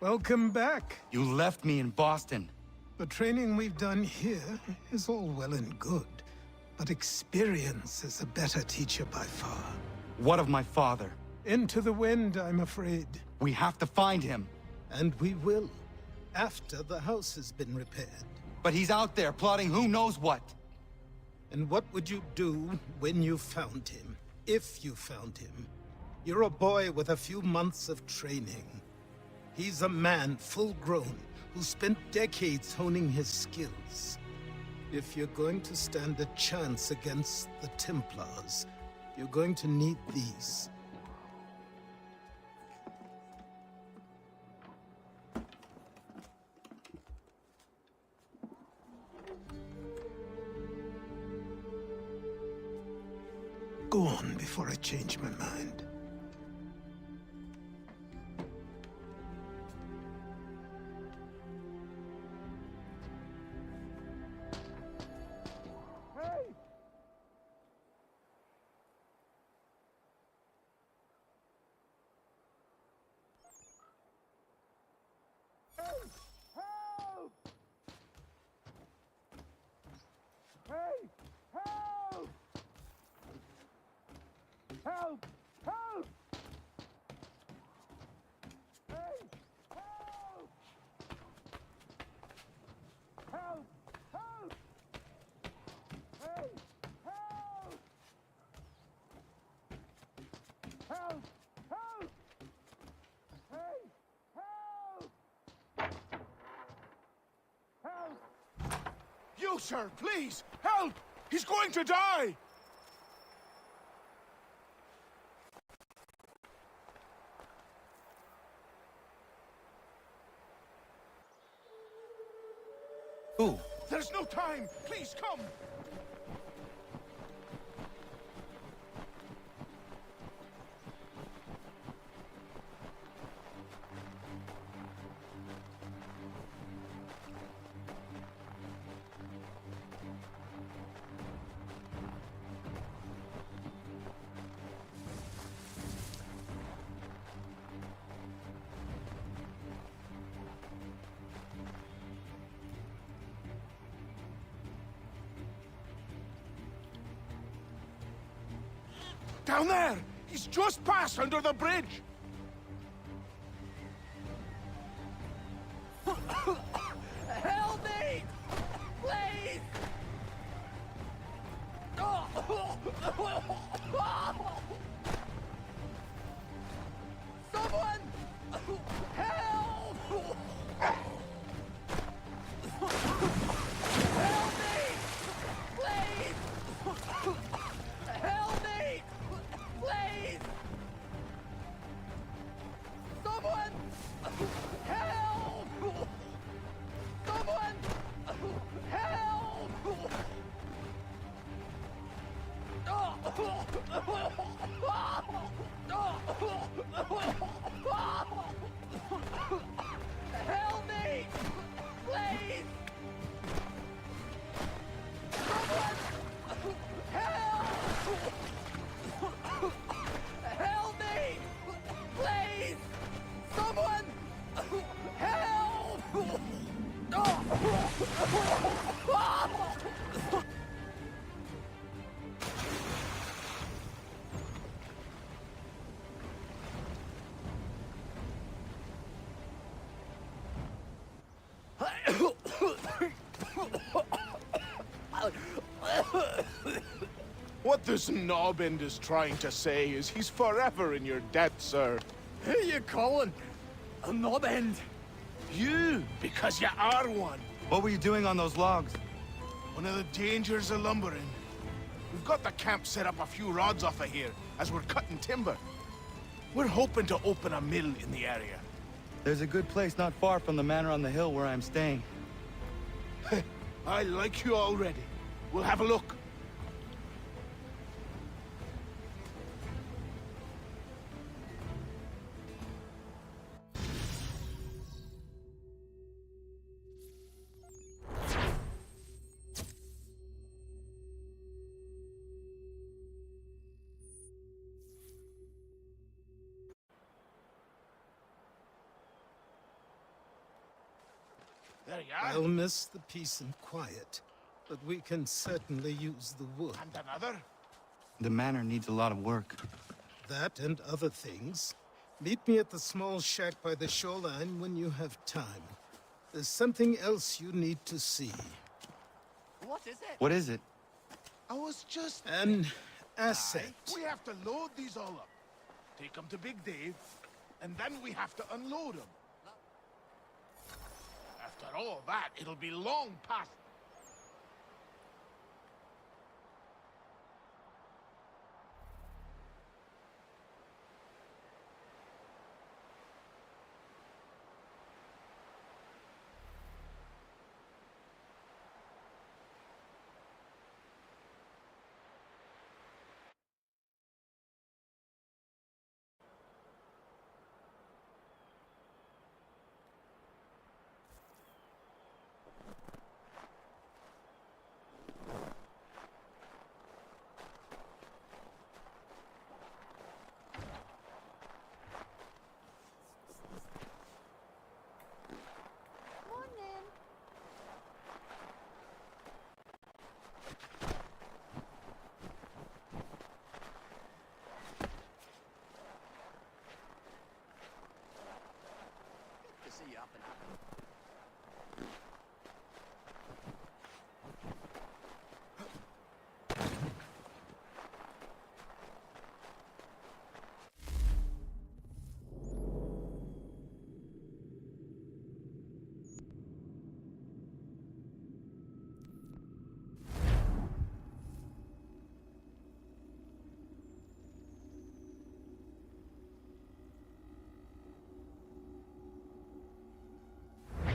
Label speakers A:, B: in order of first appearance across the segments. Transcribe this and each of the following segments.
A: Welcome back.
B: You left me in Boston.
A: The training we've done here is all well and good, but experience is a better teacher by far.
B: What of my father?
A: Into the wind, I'm afraid.
B: We have to find him.
A: And we will, after the house has been repaired.
B: But he's out there plotting who knows what.
A: And what would you do when you found him? If you found him? You're a boy with a few months of training. He's a man full grown who spent decades honing his skills. If you're going to stand a chance against the Templars, you're going to need these. Go on before I change my mind.
C: Help! Help! Hey! Help! Help! Help! Hey! Help! Help! Help! Hey! Help! Help!
D: You, sir, please! Help! He's going to die!
B: Who?
D: There's no time! Please, come! Down there! He's just passed under the bridge!
C: Help me! Please! Someone! Help! Help me! Please! Help me! Please! Someone! Help! Someone! Help! Help me! Please! Someone! Help! Help me! Please! Someone! Help!
D: What this knobend is trying to say is he's forever in your debt, sir.
C: Who you calling? A knob end?
D: You, because you are one.
B: What were you doing on those logs?
D: One of the dangers of lumbering. We've got the camp set up a few rods off of here, as we're cutting timber. We're hoping to open a mill in the area.
B: There's a good place not far from the manor on the hill where I'm staying.
D: I like you already. We'll have a look. There you are.
A: I'll miss the peace and quiet, but we can certainly use the wood.
D: And another.
B: The manor needs a lot of work.
A: That and other things. Meet me at the small shack by the shoreline when you have time. There's something else you need to see.
C: What is it?
B: What is it?
D: I was just...
A: An asset.
D: We have to load these all up. Take them to Big Dave, and then we have to unload them. After all that, it'll be long past...
C: To see you up and up.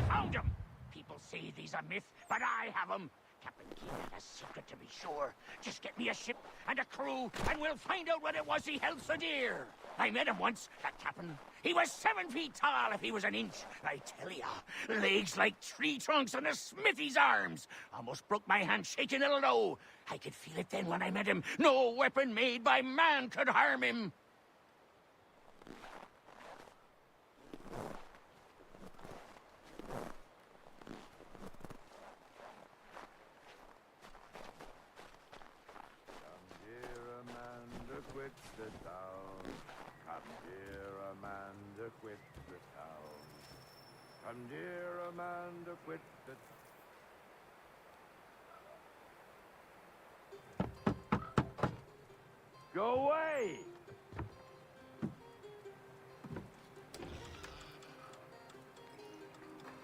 E: Found him! People say these a myth, but I have 'em. Captain King had a secret to be sure. Just get me a ship and a crew, and we'll find out what it was he held so dear. I met him once, that captain. He was 7 feet tall if he was an inch. I tell ya, legs like tree trunks and a smithy's arms. Almost broke my hand shaking it'll know. I could feel it then when I met him. No weapon made by man could harm him.
F: Dear Amanda, quit the town. Come, dear Amanda, quit the town. Come, dear Amanda, quit the... Go away!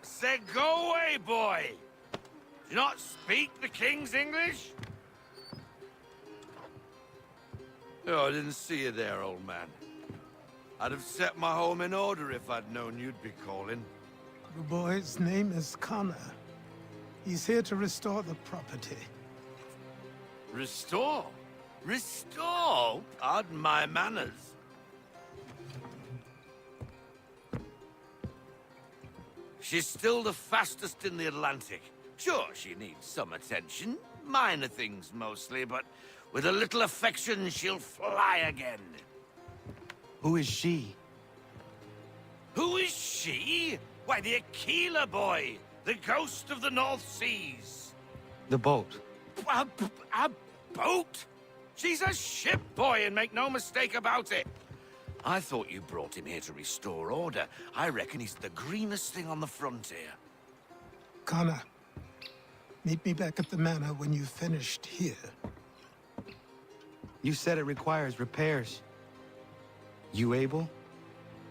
G: Said go away, boy! Do you not speak the King's English? Oh, I didn't see you there, old man. I'd have set my home in order if I'd known you'd be calling.
A: The boy's name is Connor. He's here to restore the property.
G: Restore? Restore? Pardon my manners. She's still the fastest in the Atlantic. Sure, she needs some attention. Minor things mostly, but with a little affection, she'll fly again.
B: Who is she?
G: Who is she? Why, the Aquila boy, the ghost of the North Seas.
B: The boat.
G: A boat? She's a ship, boy, and make no mistake about it. I thought you brought him here to restore order. I reckon he's the greenest thing on the frontier.
A: Connor, meet me back at the manor when you've finished here.
B: You said it requires repairs. You able?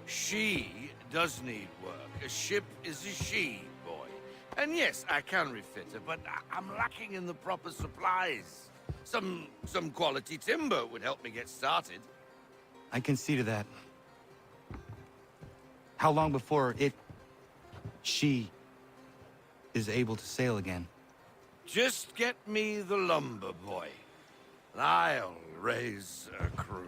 G: She does need work. A ship is a she, boy. And yes, I can refit her, but I'm lacking in the proper supplies. Some quality timber would help me get started.
B: I can see to that. How long before she is able to sail again?
G: Just get me the lumber, boy. And I'll raise a crew.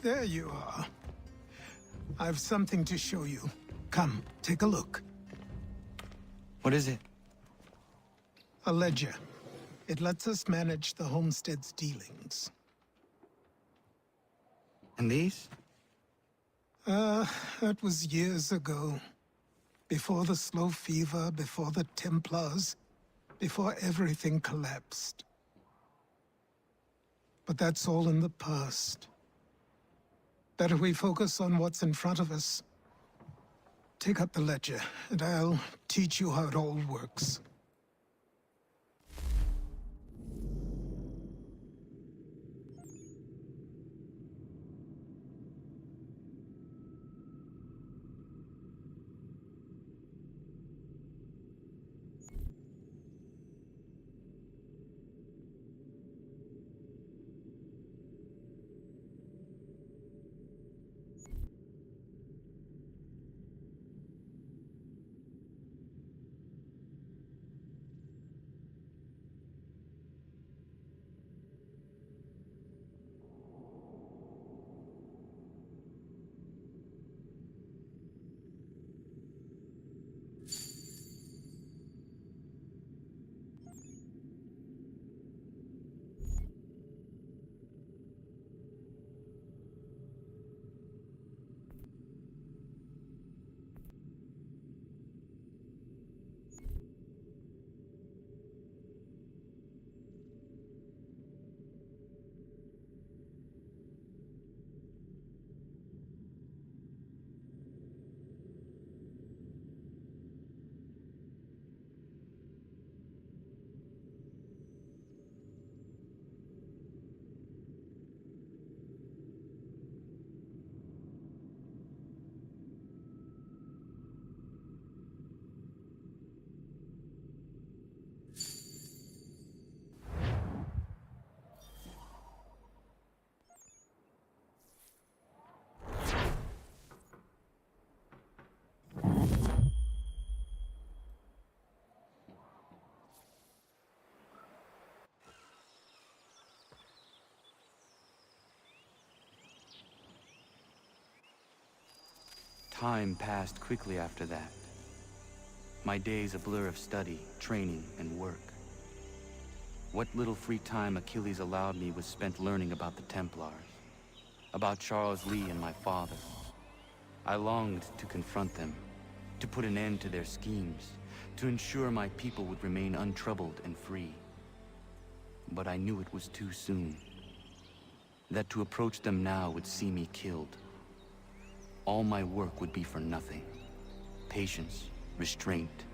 A: There you are. I've something to show you. Come, take a look.
B: What is it?
A: A ledger. It lets us manage the homestead's dealings.
B: And these?
A: That was years ago. Before the slow fever, before the Templars, before everything collapsed. But that's all in the past. Better we focus on what's in front of us. Take up the ledger, and I'll teach you how it all works.
B: Time passed quickly after that. My days a blur of study, training, and work. What little free time Achilles allowed me was spent learning about the Templars, about Charles Lee and my father. I longed to confront them, to put an end to their schemes, to ensure my people would remain untroubled and free. But I knew it was too soon, that to approach them now would see me killed. All my work would be for nothing. Patience, restraint.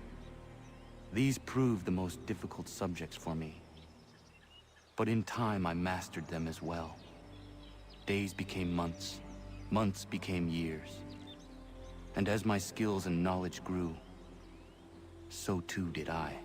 B: These proved the most difficult subjects for me. But in time I mastered them as well. Days became months, months became years. And as my skills and knowledge grew, so too did I.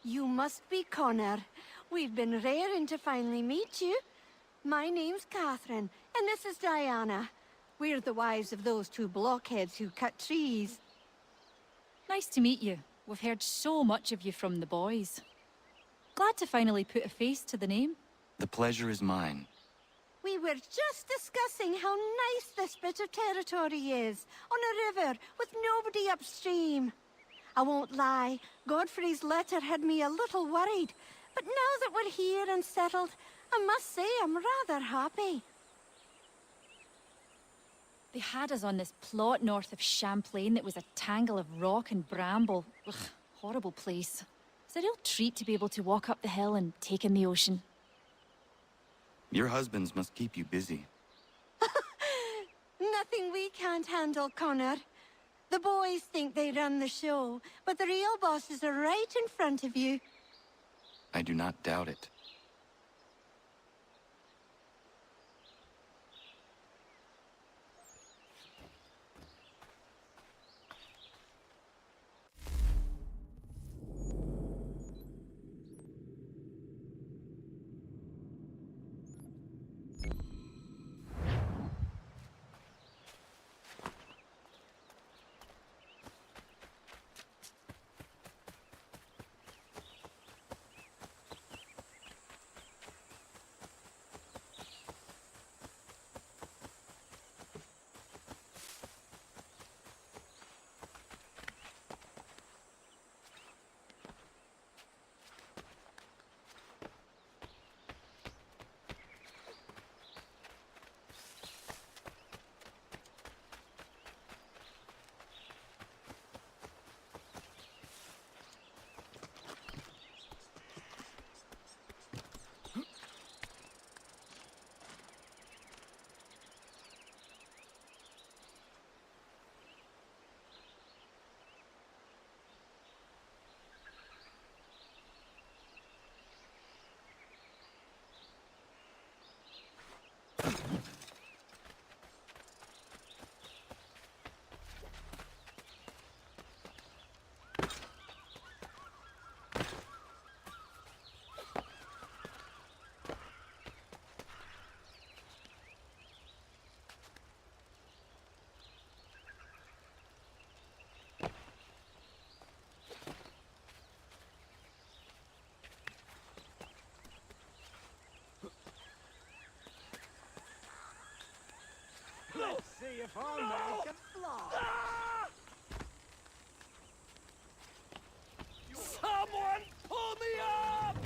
H: You must be Connor. We've been raring to finally meet you. My name's Catherine, and this is Diana. We're the wives of those two blockheads who cut trees.
I: Nice to meet you. We've heard so much of you from the boys. Glad to finally put a face to the name.
B: The pleasure is mine.
H: We were just discussing how nice this bit of territory is, on a river with nobody upstream. I won't lie, Godfrey's letter had me a little worried, but now that we're here and settled, I must say I'm rather happy.
I: They had us on this plot north of Champlain that was a tangle of rock and bramble. Ugh, horrible place. It's a real treat to be able to walk up the hill and take in the ocean.
B: Your husbands must keep you busy.
H: Nothing we can't handle, Connor. The boys think they run the show, but the real bosses are right in front of you.
B: I do not doubt it.
E: Let's see if our man can fly. Someone pull me up!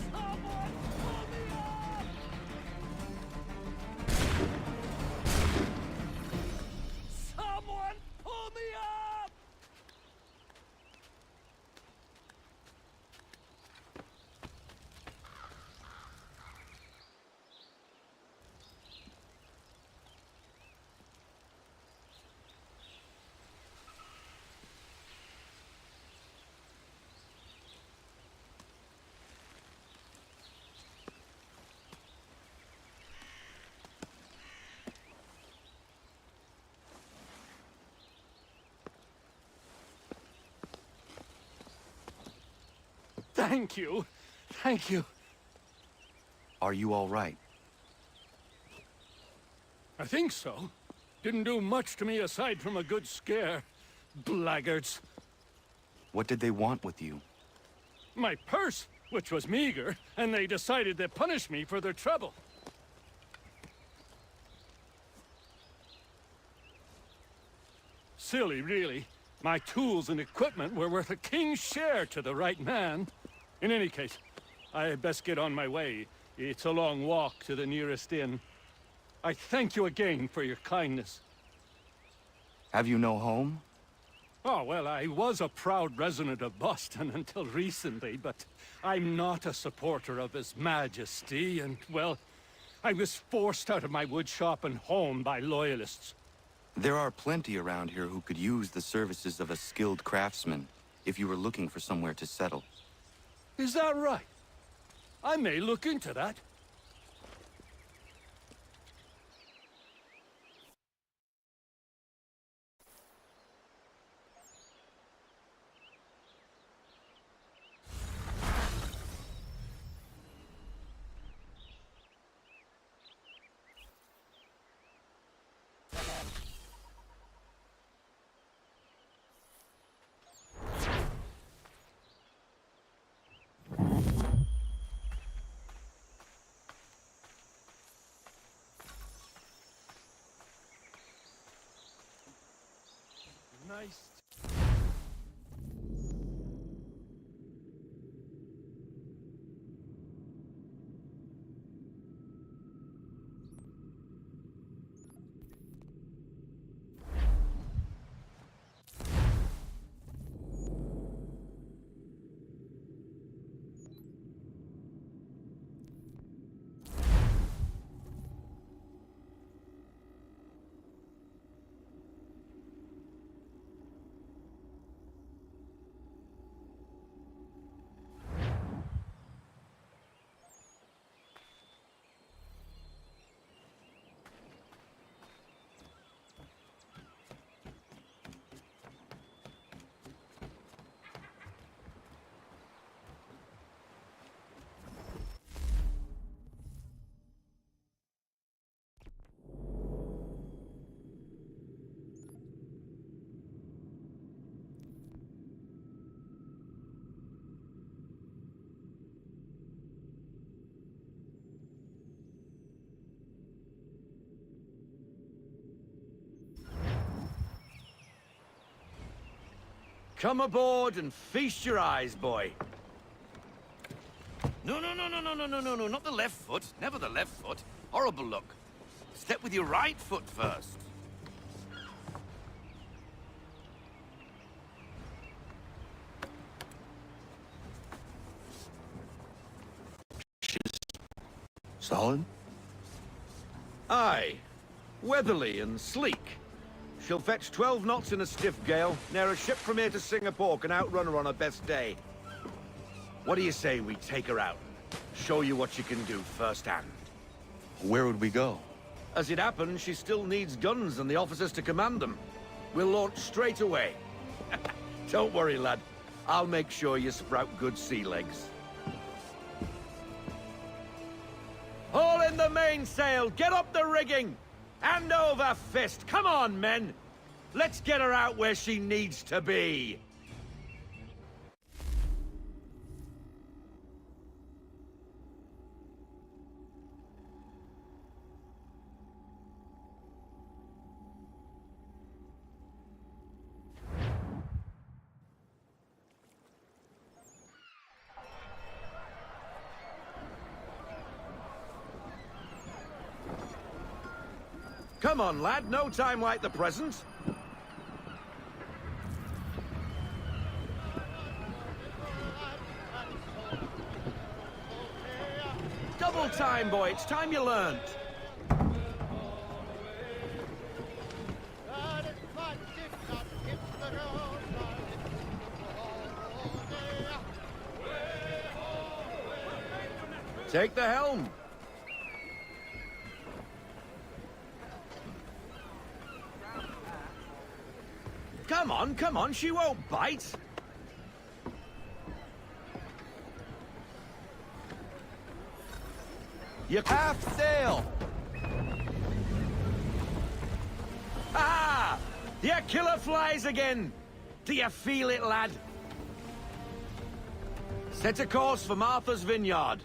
E: Someone pull me up! Someone pull me up! Thank you. Thank you.
B: Are you all right?
E: I think so. Didn't do much to me aside from a good scare. Blackguards.
B: What did they want with you?
E: My purse, which was meager, and they decided to punish me for their trouble. Silly, really. My tools and equipment were worth a king's share to the right man. In any case, I had best get on my way. It's a long walk to the nearest inn. I thank you again for your kindness.
B: Have you no home?
E: Oh, well, I was a proud resident of Boston until recently, but I'm not a supporter of His Majesty, and, well, I was forced out of my woodshop and home by loyalists.
B: There are plenty around here who could use the services of a skilled craftsman if you were looking for somewhere to settle.
E: Is that right?
J: I may look into that. Nice.
G: Come aboard and feast your eyes, boy. No, no, no, no, no, no, no, no, no, not the left foot. Never the left foot. Horrible look. Step with your right foot first.
F: Solid?
G: Aye. Weatherly and sleek. She'll fetch 12 knots in a stiff gale. Ne'er a ship from here to Singapore can outrun her on her best day. What do you say we take her out? Show you what she can do firsthand.
B: Where would we go?
G: As it happens, she still needs guns and the officers to command them. We'll launch straight away. Don't worry, lad. I'll make sure you sprout good sea legs. Haul in the mainsail! Get up the rigging! Hand over fist! Come on, men! Let's get her out where she needs to be! Come on, lad. No time like the present. Double time, boy. It's time you learned. Take the helm. Come on, she won't bite. You half sail. Ah! Your killer flies again. Do you feel it, lad? Set a course for Martha's Vineyard.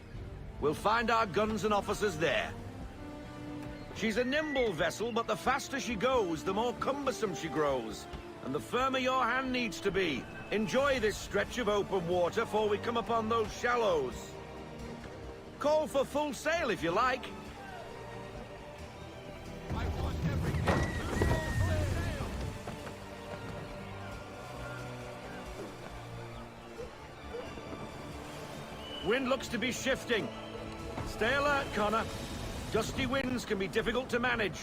G: We'll find our guns and officers there. She's a nimble vessel, but the faster she goes, the more cumbersome she grows. And the firmer your hand needs to be. Enjoy this stretch of open water before we come upon those shallows. Call for full sail if you like. Wind looks to be shifting. Stay alert, Connor. Gusty winds can be difficult to manage.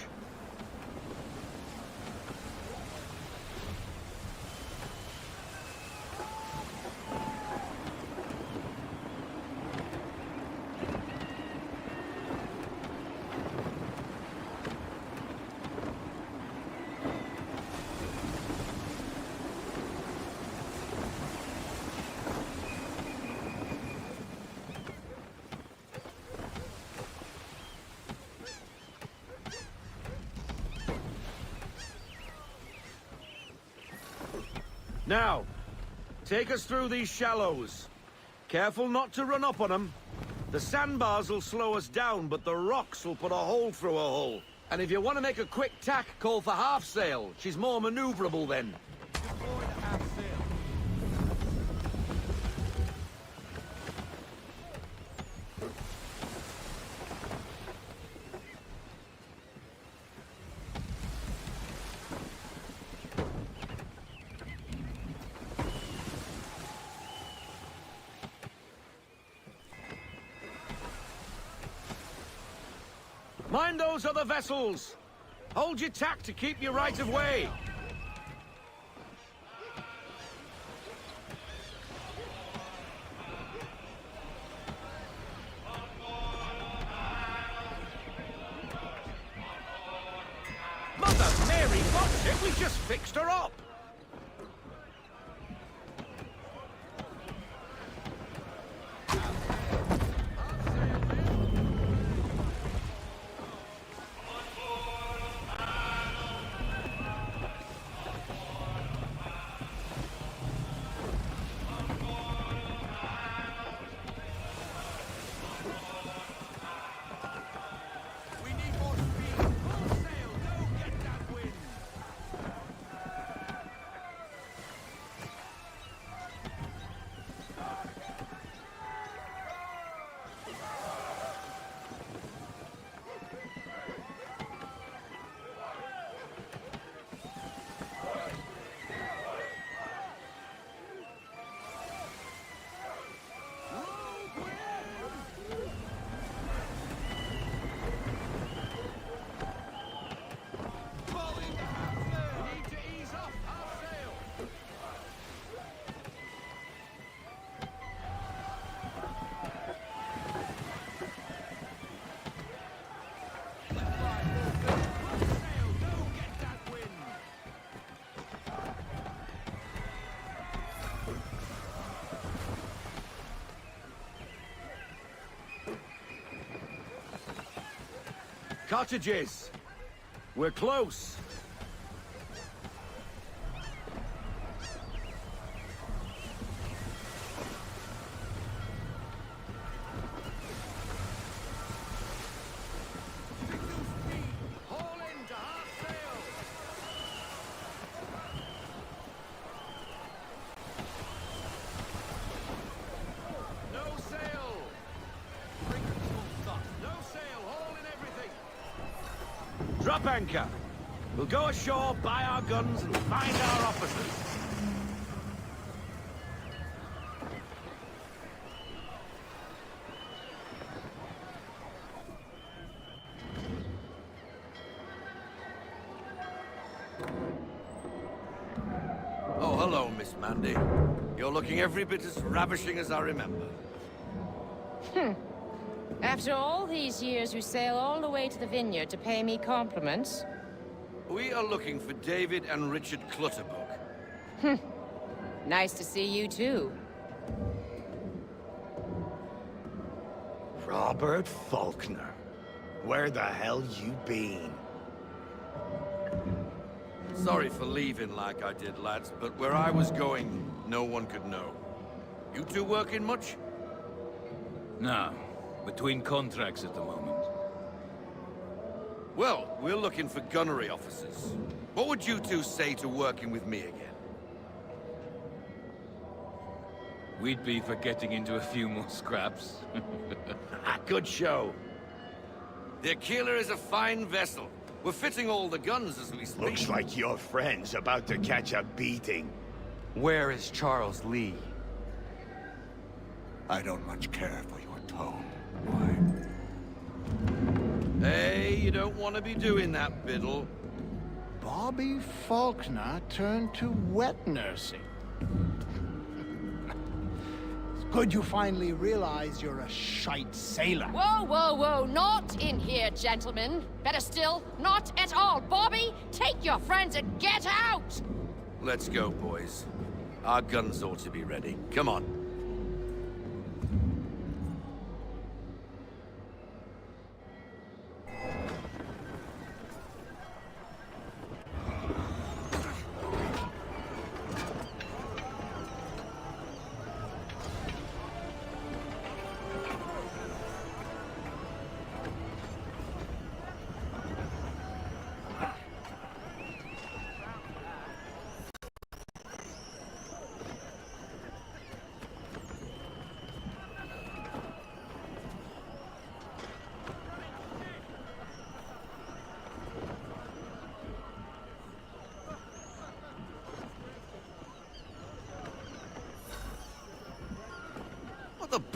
G: Now, take us through these shallows. Careful not to run up on them. The sandbars will slow us down, but the rocks will put a hole through a hull. And if you want to make a quick tack, call for half sail. She's more maneuverable then. Deploy the half sail. Mind those other vessels! Hold your tack to keep your right of way! Mother Mary, what's it? We just fixed her up! Cottages! We're close! Haul in to half sail! No sail! No sail! Haul in everything! Drop anchor. We'll go ashore, buy our guns, and find our officers. Oh, hello, Miss Mandy. You're looking every bit as ravishing as I remember.
K: After all these years, you sail all the way to the vineyard to pay me compliments?
G: We are looking for David and Richard Clutterbuck.
K: Nice to see you, too.
L: Robert Faulkner. Where the hell you been?
G: Sorry for leaving like I did, lads, but where I was going, no one could know. You two working much?
J: No. Between contracts at the moment.
G: Well, we're looking for gunnery officers. What would you two say to working with me again?
J: We'd be for getting into a few more scraps.
L: Good show.
G: The Aquila is a fine vessel. We're fitting all the guns as we speak.
L: Looks like your friend's about to catch a beating.
B: Where is Charles Lee?
L: I don't much care for your tone.
G: Hey, you don't want to be doing that, Biddle.
M: Bobby Faulkner turned to wet nursing. It's good you finally realize you're a shite sailor.
K: Whoa, whoa, whoa, not in here, gentlemen. Better still, not at all. Bobby, take your friends and get out!
G: Let's go, boys. Our guns ought to be ready. Come on.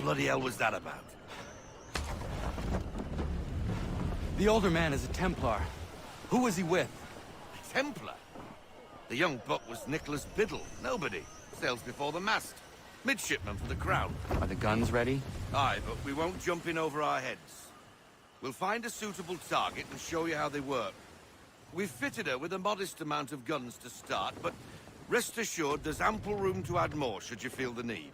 G: bloody hell was that about?
B: The older man is a Templar. Who was he with?
G: A Templar? The young buck was Nicholas Biddle. Nobody. Sails before the mast. Midshipman for the Crown.
B: Are the guns ready?
G: Aye, but we won't jump in over our heads. We'll find a suitable target and show you how they work. We've fitted her with a modest amount of guns to start, but rest assured there's ample room to add more should you feel the need.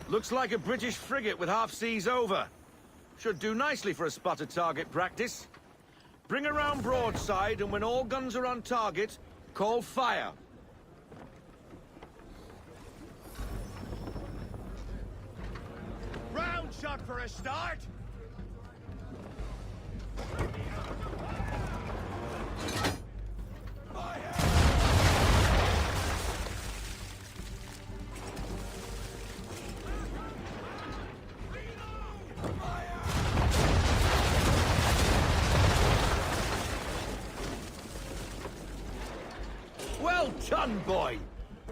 N: Looks like a British frigate with half seas over. Should do nicely for a spotted target practice. Bring around broadside, and when all guns are on target, call fire.
E: Round shot for a start.
N: Well done, boy!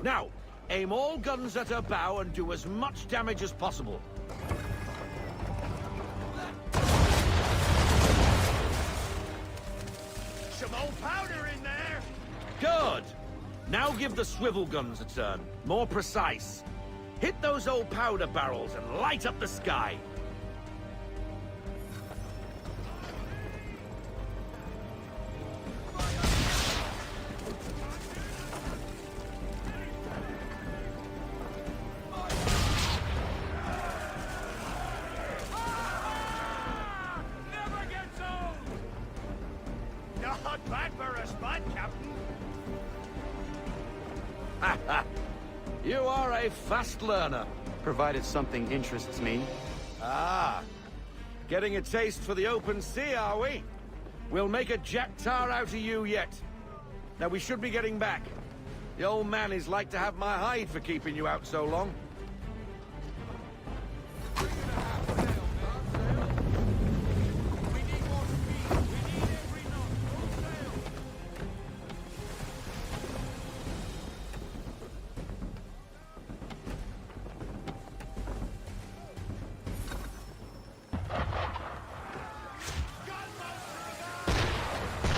N: Now, aim all guns at her bow and do as much damage as possible.
E: Some old powder in there.
N: Good! Now give the swivel guns a turn. More precise. Hit those old powder barrels and light up the sky.
E: Not bad for a spot, Captain.
N: You are a fast learner.
B: Provided something interests me.
N: Ah, getting a taste for the open sea, are we? We'll make a jack tar out of you yet. Now we should be getting back. The old man is like to have my hide for keeping you out so long.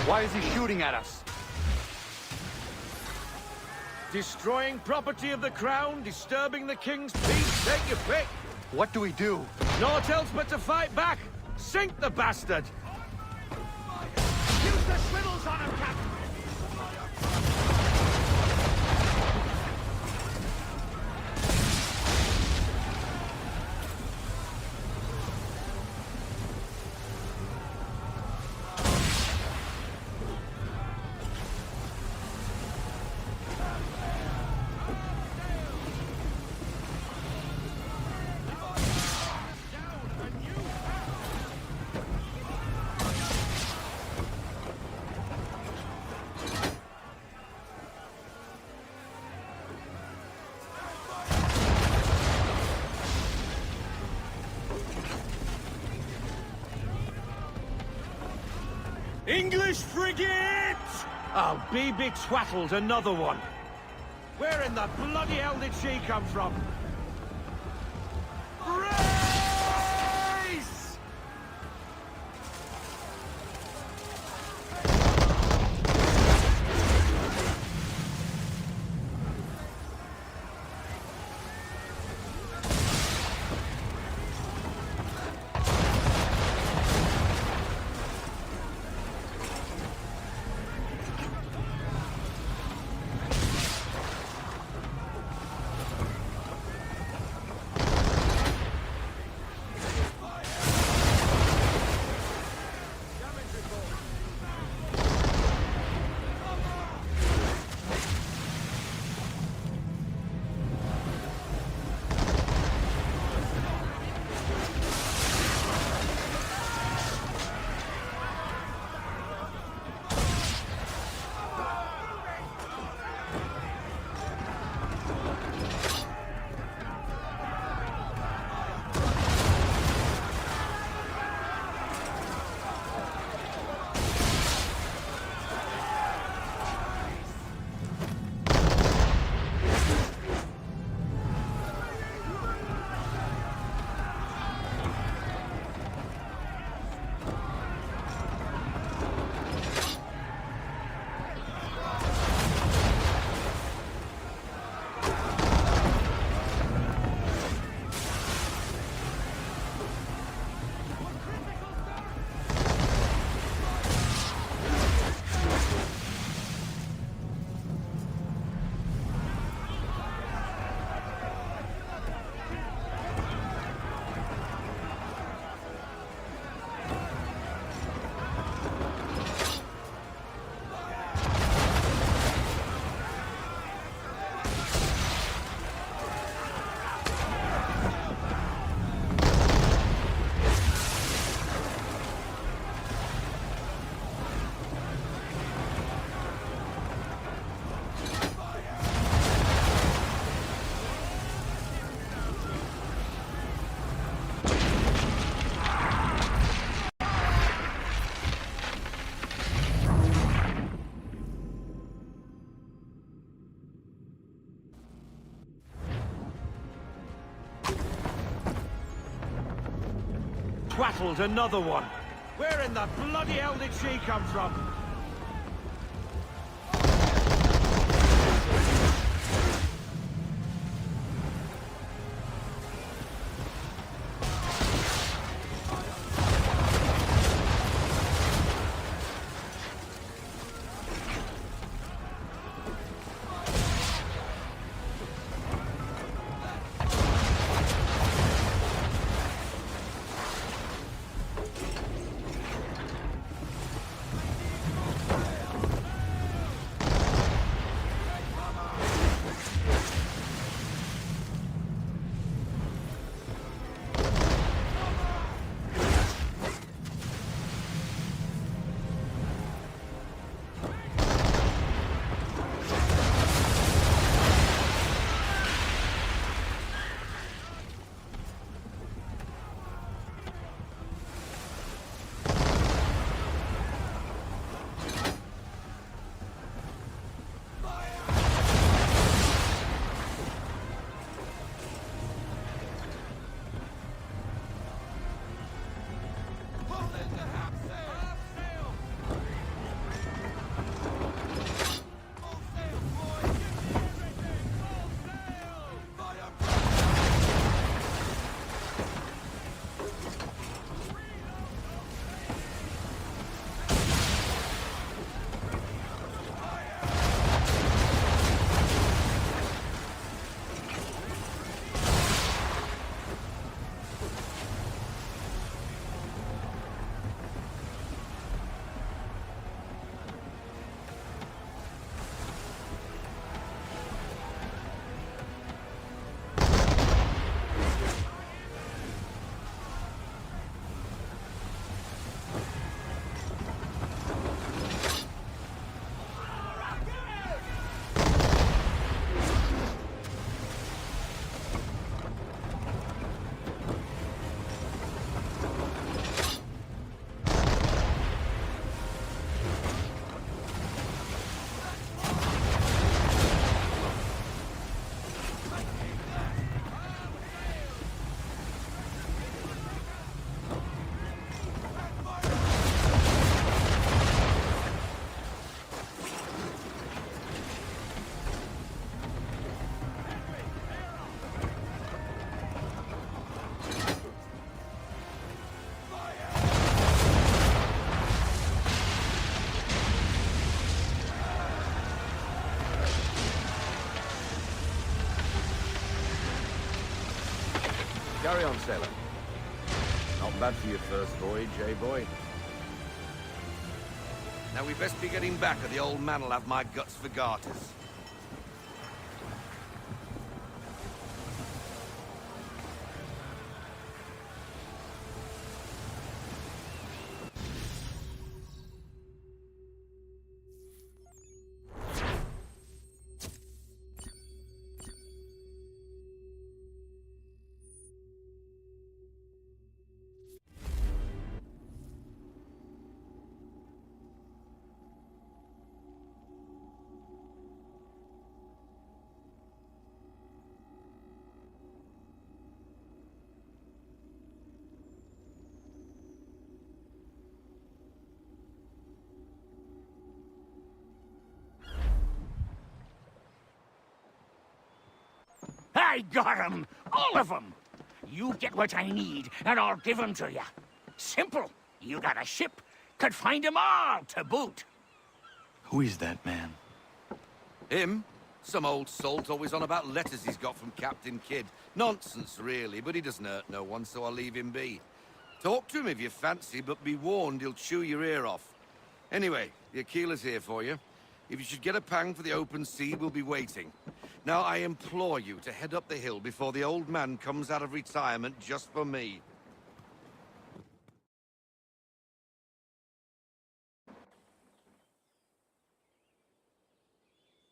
B: Why is he shooting at us?
N: Destroying property of the crown, disturbing the king's peace, take your pick.
B: What do we do?
N: Naught else but to fight back. Sink the bastard.
E: Use the swivels on him, Captain.
N: English frigate! Oh, be betwattled, another one. Where in the bloody hell did she come from? Race! twaddled another one. Where in the bloody hell did she come from? Carry on, sailor. Not bad for your first voyage, eh, boy?
G: Now we best be getting back, or the old man'll have my guts for garters.
E: I got 'em! All of 'em! You get what I need, and I'll give 'em to you. Simple. You got a ship. Could find 'em all to boot.
B: Who is that man?
G: Him? Some old salt always on about letters he's got from Captain Kidd. Nonsense, really, but he doesn't hurt no one, so I'll leave him be. Talk to him if you fancy, but be warned he'll chew your ear off. Anyway, the Aquila's here for you. If you should get a pang for the open sea, we'll be waiting. Now, I implore you to head up the hill before the old man comes out of retirement just for me.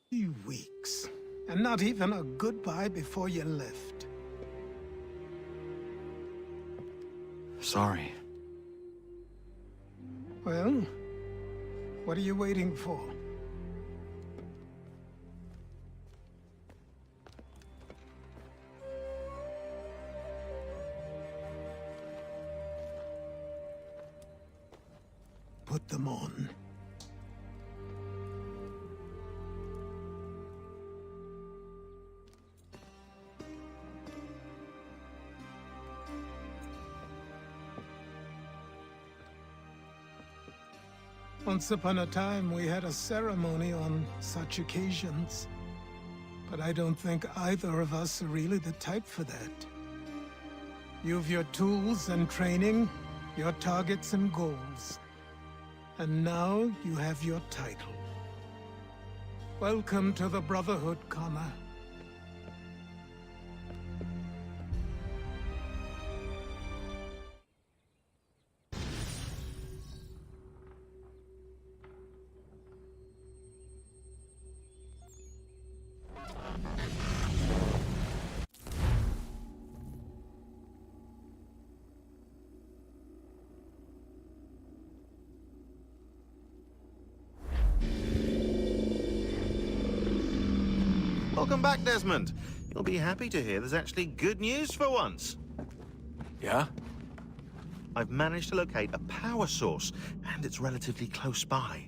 A: 3 weeks. And not even a goodbye before you left.
B: Sorry.
A: Well, what are you waiting for? put them on. Once upon a time, we had a ceremony on such occasions. But I don't think either of us are really the type for that. You've your tools and training, your targets and goals. And now you have your title. Welcome to the Brotherhood, Connor.
L: Welcome back, Desmond. You'll be happy to hear there's actually good news for once.
J: Yeah?
L: I've managed to locate a power source, and it's relatively close by.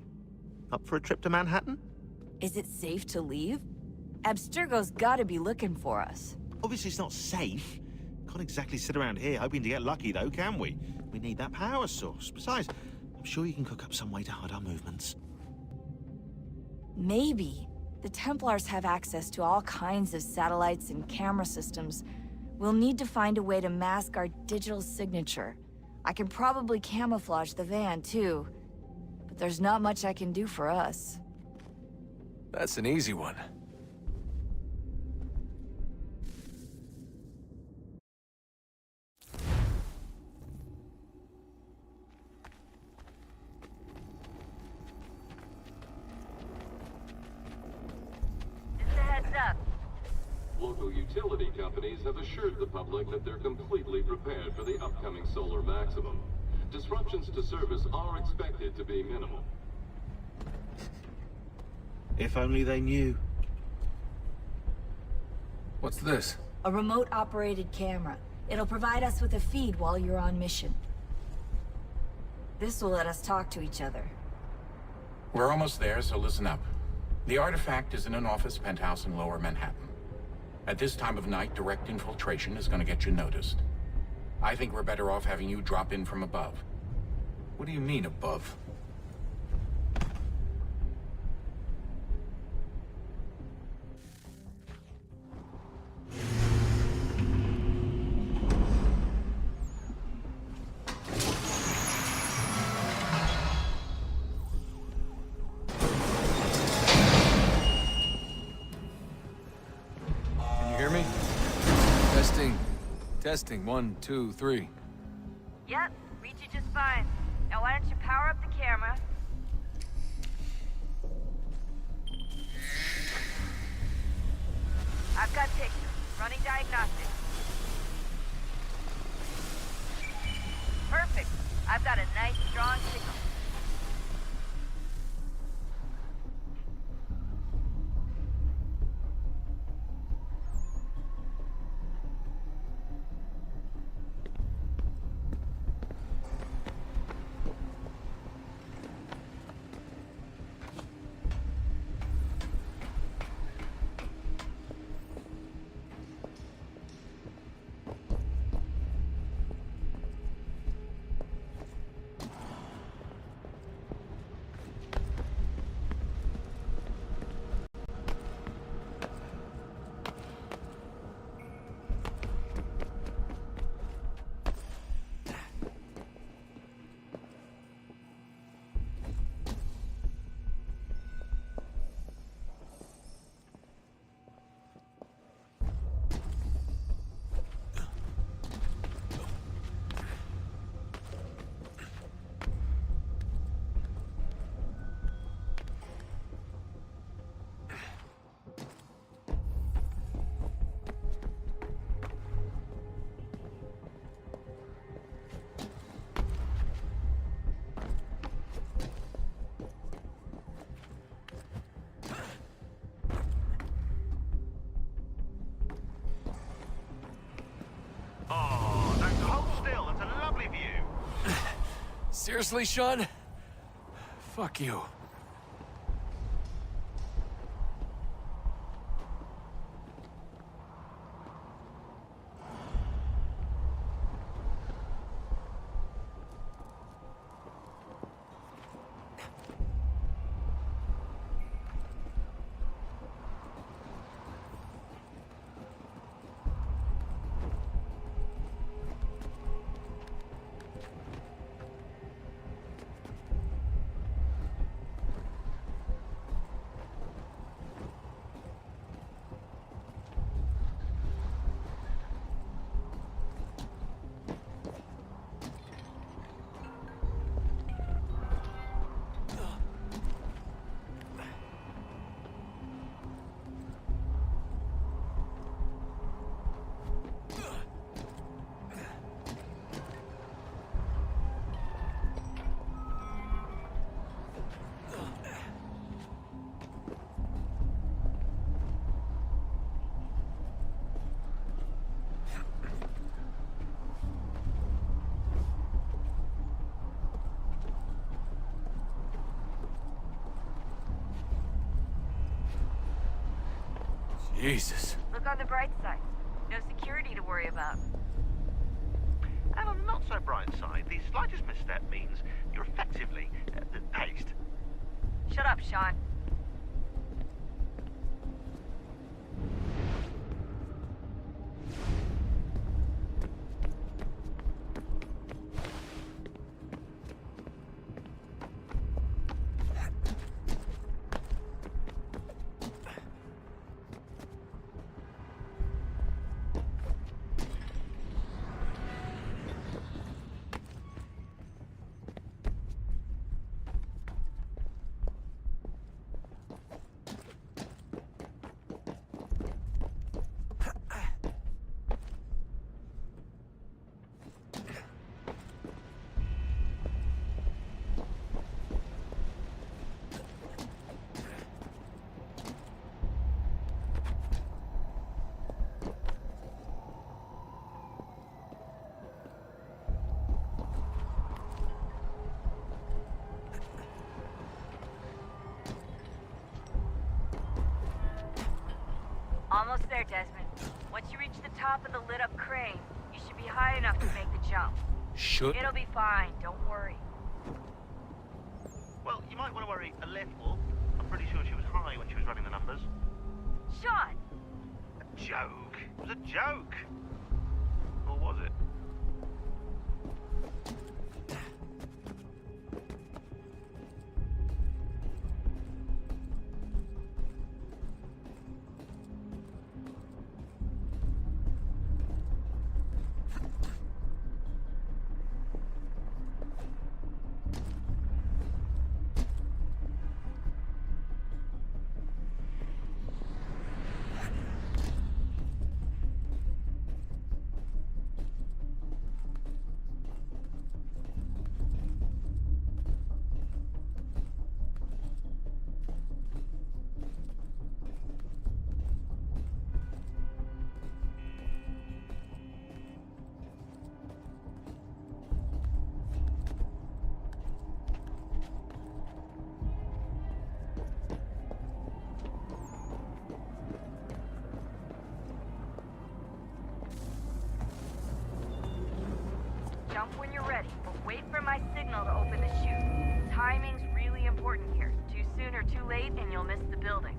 L: Up for a trip to Manhattan?
O: Is it safe to leave? Abstergo's gotta be looking for us.
L: Obviously it's not safe. Can't exactly sit around here hoping to get lucky, though, can we? We need that power source. Besides, I'm sure you can cook up some way to hide our movements.
O: Maybe. The Templars have access to all kinds of satellites and camera systems. We'll need to find a way to mask our digital signature. I can probably camouflage the van, too. But there's not much I can do for us.
J: That's an easy one.
P: Local utility companies have assured the public that they're completely prepared for the upcoming solar maximum. Disruptions to service are expected to be minimal.
L: If only they knew.
J: What's this?
O: A remote-operated camera. It'll provide us with a feed while you're on mission. This will let us talk to each other.
Q: We're almost there, so listen up. The artifact is in an office penthouse in Lower Manhattan. At this time of night, direct infiltration is going to get you noticed. I think we're better off having you drop in from above.
J: What do you mean, above? Testing, 1, 2, 3.
O: Yep, read you just fine. Now why don't you power up the camera? I've got pictures. Running diagnostics. Perfect. I've got a nice, strong signal.
N: Oh, hold still. That's a lovely view.
J: Seriously, Sean? Fuck you. Jesus.
O: Look on the bright side. No security to worry about.
L: And on the not so bright side, the slightest misstep means you're effectively paced.
O: Shut up, Sean. Almost there, Desmond. Once you reach the top of the lit-up crane, you should be high enough to make the jump.
J: Should...
O: It'll be fine, don't worry.
L: Well, you might want to worry a little. I'm pretty sure she was high when she was running the numbers.
O: Sean!
L: A joke. It was a joke. Or was it?
O: Jump when you're ready, but wait for my signal to open the chute. Timing's really important here. Too soon or too late, and you'll miss the building.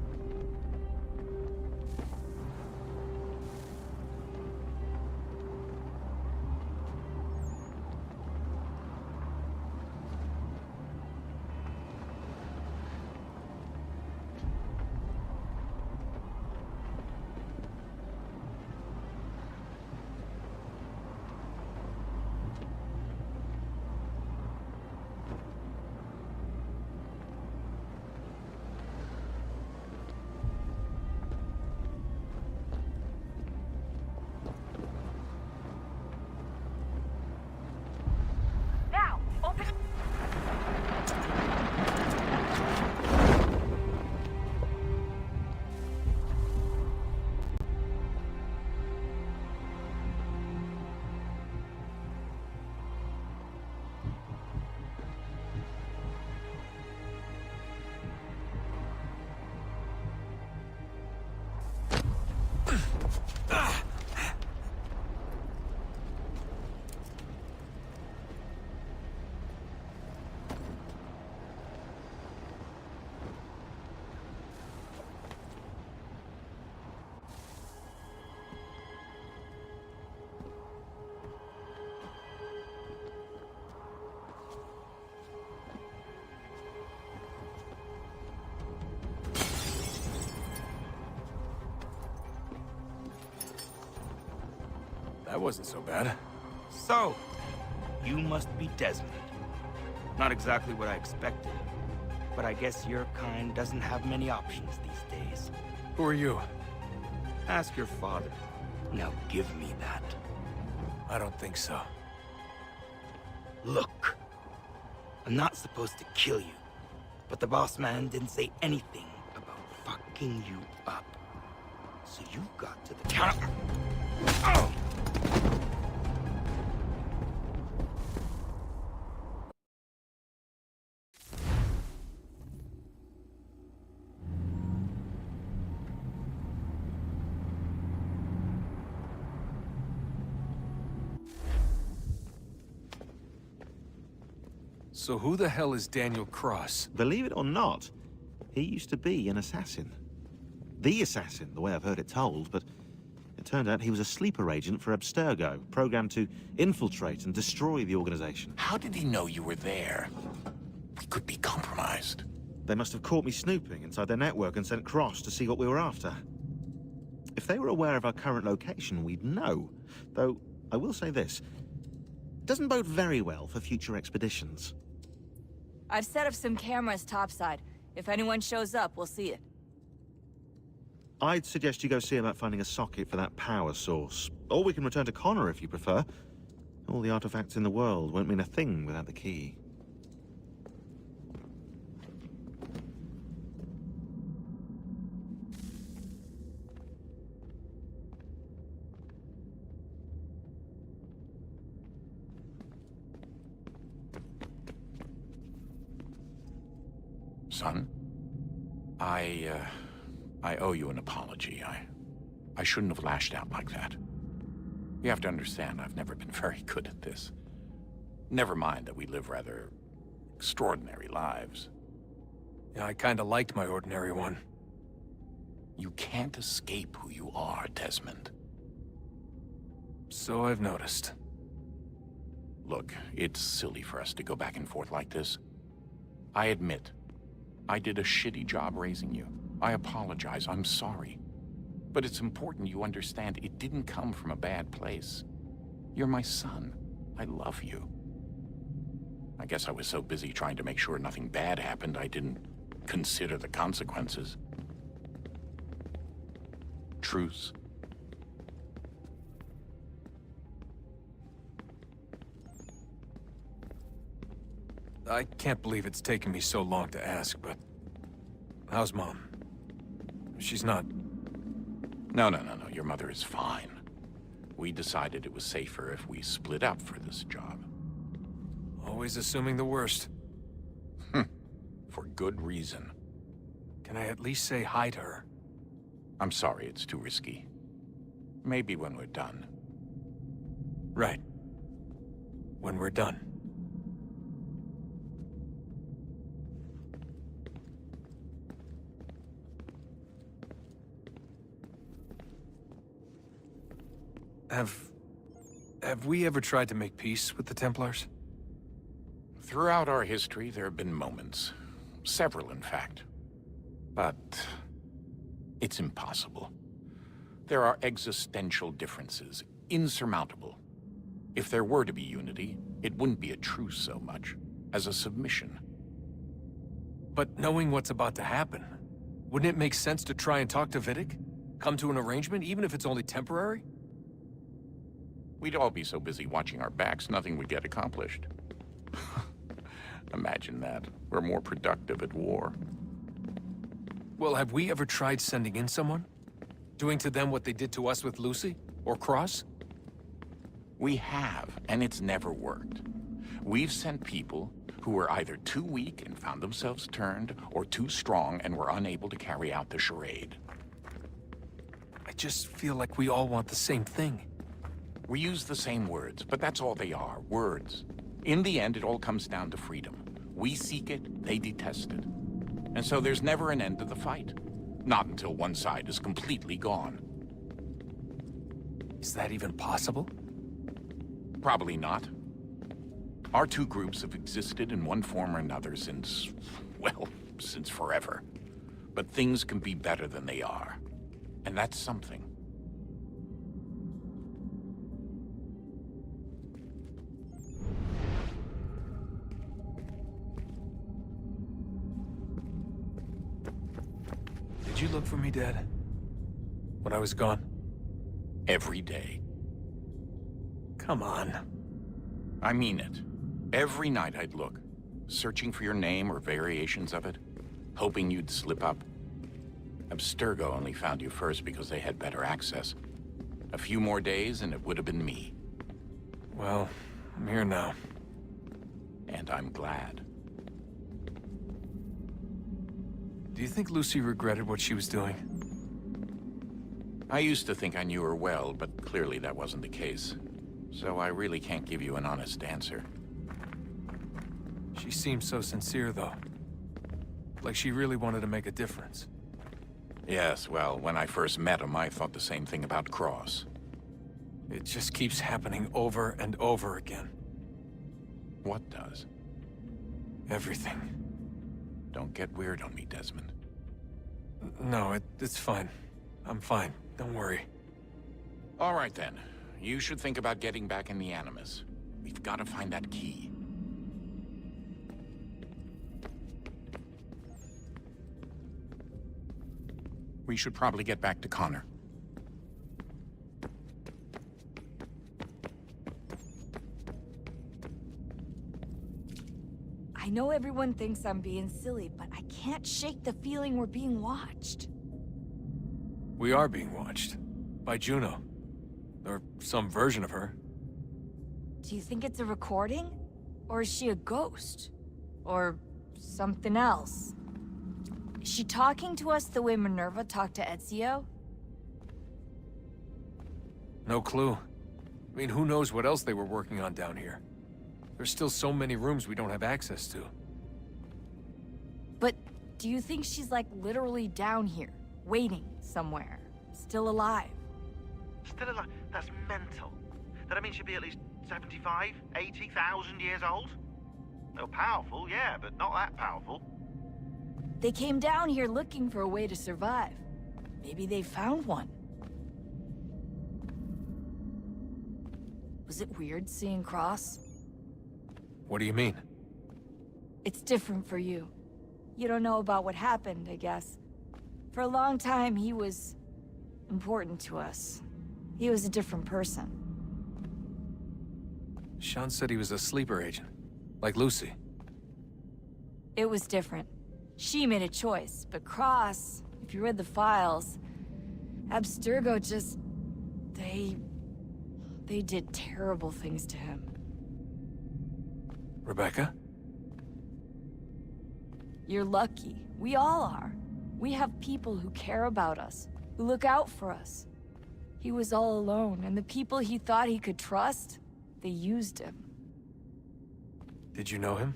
J: That wasn't so bad.
R: So, you must be Desmond. Not exactly what I expected, but I guess your kind doesn't have many options these days.
J: Who are you?
R: Ask your father. Now give me that.
J: I don't think so.
R: Look, I'm not supposed to kill you, but the boss man didn't say anything about fucking you up. So you got to the counter. Oh!
J: So who the hell is Daniel Cross?
L: Believe it or not, he used to be an assassin. The assassin, the way I've heard it told, but it turned out he was a sleeper agent for Abstergo, programmed to infiltrate and destroy the organization.
Q: How did he know you were there? We could be compromised.
L: They must have caught me snooping inside their network and sent Cross to see what we were after. If they were aware of our current location, we'd know. Though, I will say this, it doesn't bode very well for future expeditions.
O: I've set up some cameras topside. If anyone shows up, we'll see it.
L: I'd suggest you go see about finding a socket for that power source. Or we can return to Connor if you prefer. All the artifacts in the world won't mean a thing without the key.
Q: Son, I owe you an apology. I shouldn't have lashed out like that. You have to understand, I've never been very good at this. Never mind that we live rather extraordinary lives.
J: Yeah, I kinda liked my ordinary one.
Q: You can't escape who you are, Desmond.
J: So I've noticed.
Q: Look, it's silly for us to go back and forth like this. I admit, I did a shitty job raising you. I apologize, I'm sorry. But it's important you understand it didn't come from a bad place. You're my son. I love you. I guess I was so busy trying to make sure nothing bad happened, I didn't consider the consequences. Truce.
J: I can't believe it's taken me so long to ask, but... how's Mom? She's not...
Q: No. Your mother is fine. We decided it was safer if we split up for this job.
J: Always assuming the worst.
Q: For good reason.
J: Can I at least say hi to her?
Q: I'm sorry, it's too risky. Maybe when we're done.
J: Right. When we're done. Have we ever tried to make peace with the Templars?
Q: Throughout our history, there have been moments. Several, in fact. But... it's impossible. There are existential differences, insurmountable. If there were to be unity, it wouldn't be a truce so much as a submission.
J: But knowing what's about to happen, wouldn't it make sense to try and talk to Vidic? Come to an arrangement, even if it's only temporary?
Q: We'd all be so busy watching our backs, nothing would get accomplished. Imagine that. We're more productive at war.
J: Well, have we ever tried sending in someone? Doing to them what they did to us with Lucy? Or Cross?
Q: We have, and it's never worked. We've sent people who were either too weak and found themselves turned, or too strong and were unable to carry out the charade.
J: I just feel like we all want the same thing.
Q: We use the same words, but that's all they are, words. In the end, it all comes down to freedom. We seek it, they detest it. And so there's never an end to the fight. Not until one side is completely gone.
J: Is that even possible?
Q: Probably not. Our two groups have existed in one form or another since, well, since forever. But things can be better than they are. And that's something.
J: you look for me, Dad? When I was gone?
Q: Every day.
J: Come on.
Q: I mean it. Every night I'd look, searching for your name or variations of it, hoping you'd slip up. Abstergo only found you first because they had better access. A few more days and it would have been me.
J: Well, I'm here now.
Q: And I'm glad.
J: Do you think Lucy regretted what she was doing?
Q: I used to think I knew her well, but clearly that wasn't the case. So I really can't give you an honest answer.
J: She seemed so sincere, though. Like she really wanted to make a difference.
Q: Yes, well, when I first met him, I thought the same thing about Cross.
J: It just keeps happening over and over again.
Q: What does?
J: Everything.
Q: Don't get weird on me, Desmond.
J: No, it's fine. I'm fine. Don't worry.
Q: All right, then. You should think about getting back in the Animus. We've got to find that key. We should probably get back to Connor.
O: I know everyone thinks I'm being silly, but I can't shake the feeling we're being watched.
J: We are being watched. By Juno. Or some version of her.
O: Do you think it's a recording? Or is she a ghost? Or something else? Is she talking to us the way Minerva talked to Ezio?
J: No clue. I mean, who knows what else they were working on down here? There's still so many rooms we don't have access to.
O: But do you think she's like literally down here, waiting somewhere, still alive?
L: Still alive? That's mental. That means she'd be at least 75, 80,000 years old? They're powerful, yeah, but not that powerful.
O: They came down here looking for a way to survive. Maybe they found one. Was it weird seeing Cross?
J: What do you mean?
O: It's different for you. You don't know about what happened, I guess. For a long time, he was important to us. He was a different person.
J: Sean said he was a sleeper agent. Like Lucy.
O: It was different. She made a choice, but Cross, if you read the files, Abstergo just... They did terrible things to him.
J: Rebecca?
O: You're lucky. We all are. We have people who care about us, who look out for us. He was all alone, and the people he thought he could trust, they used him.
J: Did you know him?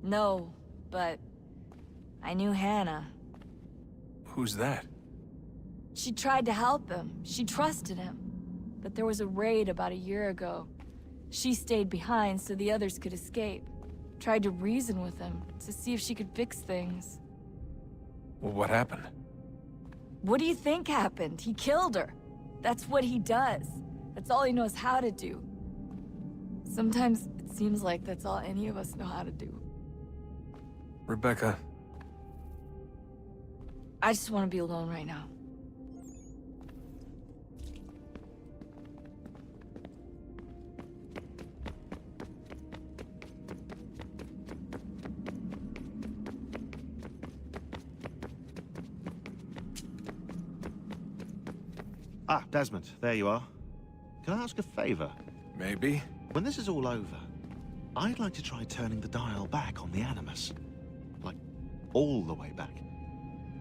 O: No, but I knew Hannah.
J: Who's that?
O: She tried to help him. She trusted him. But there was a raid about a year ago. She stayed behind so the others could escape. Tried to reason with him, to see if she could fix things.
J: Well, what happened?
O: What do you think happened? He killed her. That's what he does. That's all he knows how to do. Sometimes it seems like that's all any of us know how to do.
J: Rebecca.
O: I just want to be alone right now.
L: Ah, Desmond, there you are. Can I ask a favor?
J: Maybe.
L: When this is all over, I'd like to try turning the dial back on the Animus. Like, all the way back.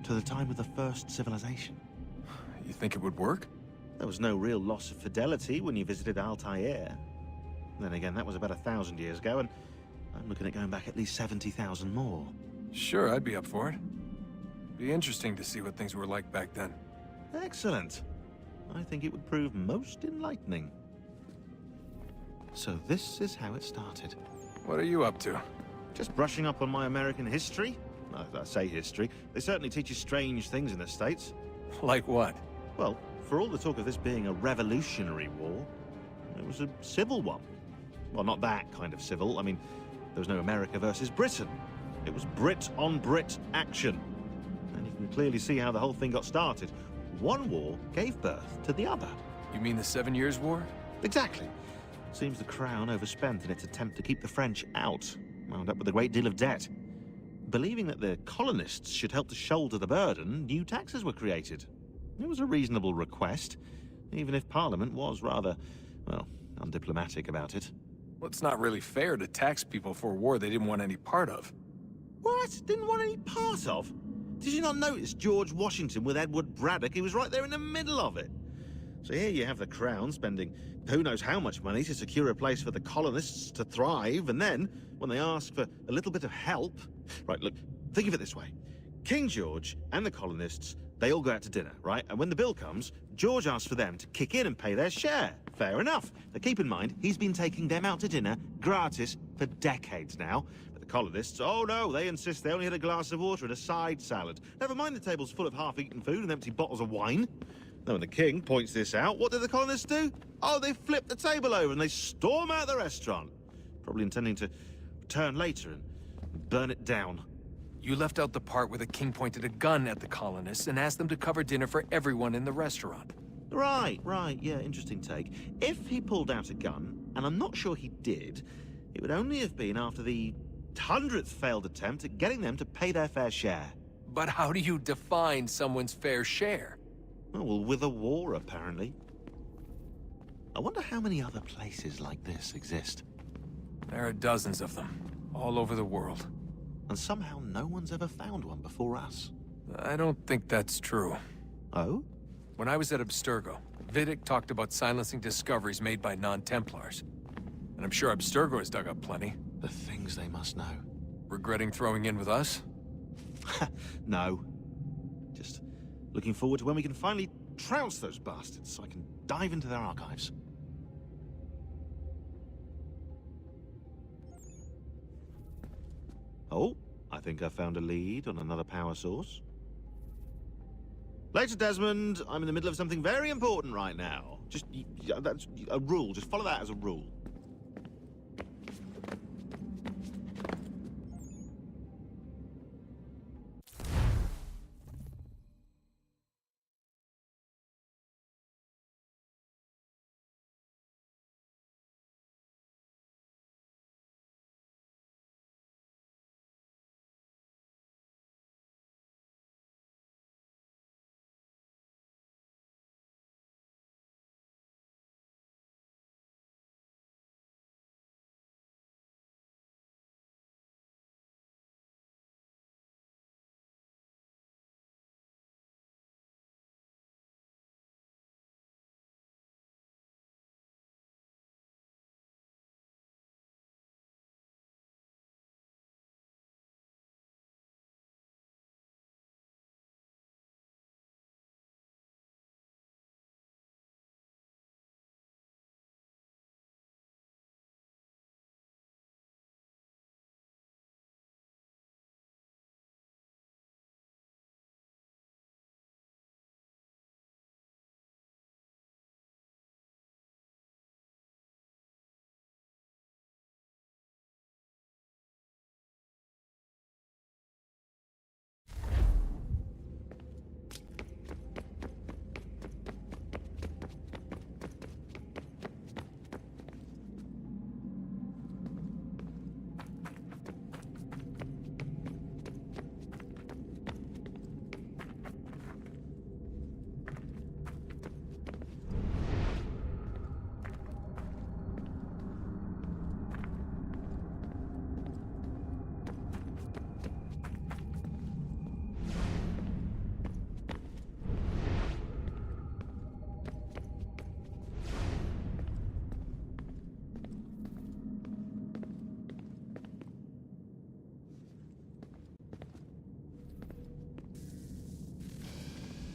L: To the time of the first civilization.
J: You think it would work?
L: There was no real loss of fidelity when you visited Altair. Then again, that was about 1,000 years ago, and I'm looking at going back at least 70,000 more.
J: Sure, I'd be up for it. Be interesting to see what things were like back then.
L: Excellent. I think it would prove most enlightening. So this is how it started.
J: What are you up to?
L: Just brushing up on my American history. I say history. They certainly teach you strange things in the States.
J: Like what?
L: Well, for all the talk of this being a revolutionary war, it was a civil one. Well, not that kind of civil. I mean, there was no America versus Britain. It was Brit on Brit action. And you can clearly see how the whole thing got started. One war gave birth to the other.
J: You mean the 7 Years' War?
L: Exactly. Seems the Crown overspent in its attempt to keep the French out, wound up with a great deal of debt. Believing that the colonists should help to shoulder the burden, new taxes were created. It was a reasonable request, even if Parliament was rather, well, undiplomatic about it.
J: Well, it's not really fair to tax people for a war they didn't want any part of.
L: What? Didn't want any part of? Did you not notice George Washington with Edward Braddock? He was right there in the middle of it. So here you have the Crown spending who knows how much money to secure a place for the colonists to thrive, and then, when they ask for a little bit of help... Right, look, think of it this way. King George and the colonists, they all go out to dinner, right? And when the bill comes, George asks for them to kick in and pay their share. Fair enough. But keep in mind, he's been taking them out to dinner gratis for decades now. But the colonists, oh no, they insist they only had a glass of water and a side salad. Never mind the tables full of half-eaten food and empty bottles of wine. Now, when the king points this out, what do the colonists do? Oh, they flip the table over and they storm out the restaurant. Probably intending to return later and burn it down.
J: You left out the part where the king pointed a gun at the colonists and asked them to cover dinner for everyone in the restaurant.
L: Right, yeah, interesting take. If he pulled out a gun, and I'm not sure he did, it would only have been after the 100th failed attempt at getting them to pay their fair share.
J: But how do you define someone's fair share?
L: Oh, well, with a war, apparently. I wonder how many other places like this exist.
J: There are dozens of them, all over the world.
L: And somehow no one's ever found one before us.
J: I don't think that's true.
L: Oh?
J: When I was at Abstergo, Vidic talked about silencing discoveries made by non-Templars. And I'm sure Abstergo has dug up plenty.
L: The things they must know.
J: Regretting throwing in with us?
L: No. Just looking forward to when we can finally trounce those bastards so I can dive into their archives. Oh, I think I found a lead on another power source. Later, Desmond. I'm in the middle of something very important right now. Just, that's a rule. Just follow that as a rule.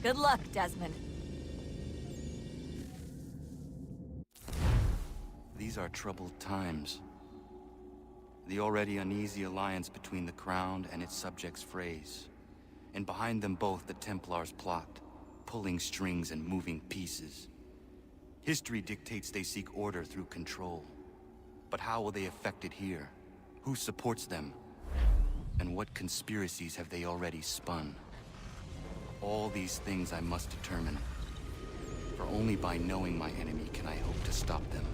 O: Good luck, Desmond.
B: These are troubled times. The already uneasy alliance between the Crown and its subjects frays. And behind them both the Templars plot, pulling strings and moving pieces. History dictates they seek order through control. But how will they effect it here? Who supports them? And what conspiracies have they already spun? all these things I must determine. For only by knowing my enemy can I hope to stop them.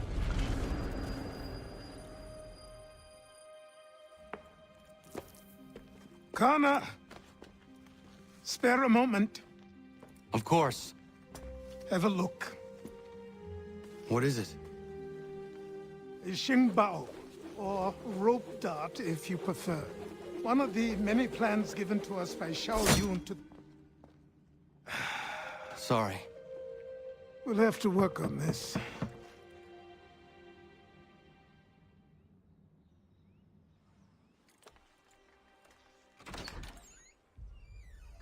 A: Connor! Spare a moment.
B: Of course.
A: Have a look.
B: What is it?
A: A Xingbao, or rope dart if you prefer. One of the many plans given to us by Xiao Yun to...
B: Sorry.
A: We'll have to work on this.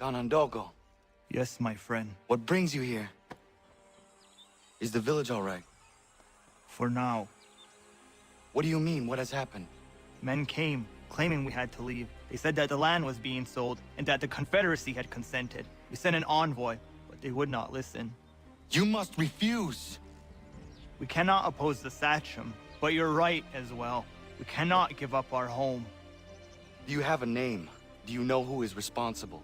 B: Ganondogo.
S: Yes, my friend.
B: What brings you here? Is the village all right?
S: For now.
B: What do you mean? What has happened?
S: Men came, claiming we had to leave. They said that the land was being sold, and that the Confederacy had consented. We sent an envoy, but they would not listen.
B: You must refuse!
S: We cannot oppose the Sachem, but you're right as well. We cannot give up our home.
B: Do you have a name? Do you know who is responsible?